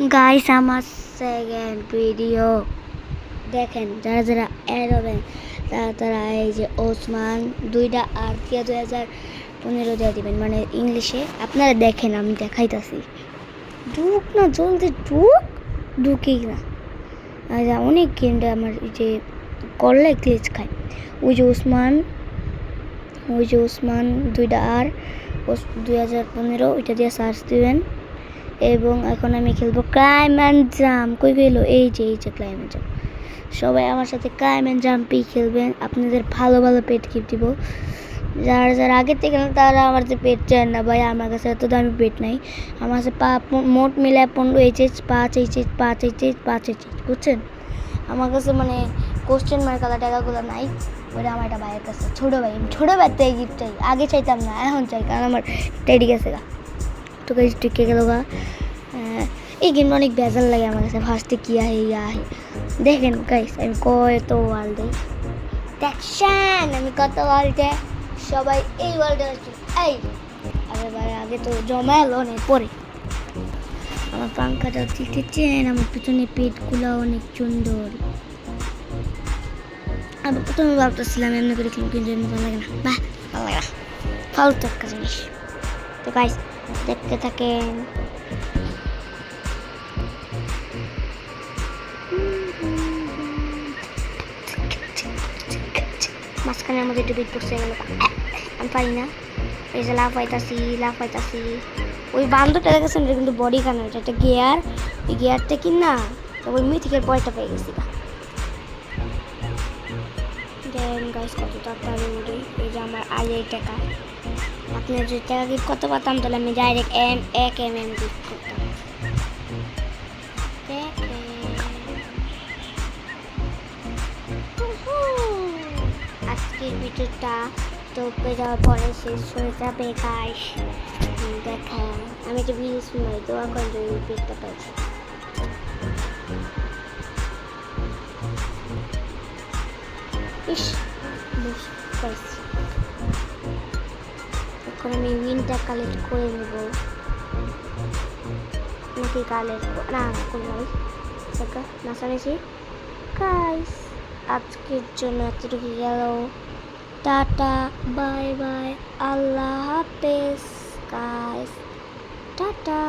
Guys আমার second video দেখেন, যারা যারা অ্যাড হবেন তারা এই যে ওসমান 2টা আর 2015 দিয়ে দিবেন, মানে ইংলিশে। আপনারা দেখেন, আমি দেখাইতাছি। ঢুক না, জলদি ঢুকেই না। আর অনেক গেমটা আমার এই যে করলে ক্লিচ খায়। ওই যে ওসমান 2টা আর 2015 ওইটা দিয়ে সার্চ দিবেন। এবং এখন আমি খেলবো ক্লাইম অ্যান্ড জাম্প। কই গেলো? এই যে ক্লাইম অ্যান্ড জাম্প। সবাই আমার সাথে ক্লাইম অ্যান্ড জাম্পই খেলবেন। আপনাদের ভালো ভালো পেট কিট দিব। যারা যারা আগের থেকে তারা আমার কাছে পেট চান না ভাই, আমার কাছে এত দামি পেট নাই। আমার কাছে মোট মিলায় 15 এইচএস, 5 এইচএস, 5 এইচএস, 5 এইচএস, বুঝছেন? আমার কাছে মানে কোশ্চেন মার্ক আলা টাকাগুলো নাই। ওটা আমার একটা ভাইয়ের কাছে, ছোটো ভাইয়ের থেকে গিফট চাই। আগে চাইতাম না, এখন চাই, কারণ আমার টেডি গেছে গা। তো গাইস টিকে গেল গা। এই গেমটা অনেক বেজাল লাগে আমার কাছে। ফার্স্টে কি আহে দেখেন গাইস, আমি কত ওয়ার্ল্ডে দেখছেন, আমি কত ওয়ার্ল্ডে। সবাই এই ওয়ার্ল্ডে আসছে। এই আগে তো জমা এলো না, পরে আমার পাঙ্খাটা দেখেছেন, আমার পিছনে পেটগুলো অনেক সুন্দর। আমি প্রথমে ভাবতেছিলাম এমনি করে খেলবো, কিন্তু এমনি ভালো লাগে না। ভালো লাগে না, ফালতু একটা জিনিস। তো গাইস দেখতে থাকেন। মাঝখানের মধ্যে একটু বিট পড়ছে গেল, আমি পারি না। এই যে লাফ পাইতাছি। ওই বান্ধবটা দেখেছেন, এটা কিন্তু বডি কানে, এটা একটা গিয়ার। এই গিয়ারটা কি না, তো ওই মিথিকের পয়টা পেয়ে গেছি গা। দেন গাইস কত তাড়াতাড়ি উঠি। এই যে আমার আগে টাকা। আপনার যদি টাকা গিফট করতে পারতাম তাহলে আমি ডাইরেক্ট এক গিফট করতাম। আজকের ভিডিওটা তো যাওয়ার পরে শেষ হয়ে যাবে গাইস। দেখেন আমি যে ভিডিও শুনাই, তো এখন যদি পেটটা পাইছি। এখন আমি উইনটা কালেক্ট করে নেব, নাকি কালেক্ট না করবো নাচামেছি। গাইস আজকের জন্য এতটুকু গেল। টাটা, বাই বাই, আল্লাহ হাফেজ গাইস, টাটা।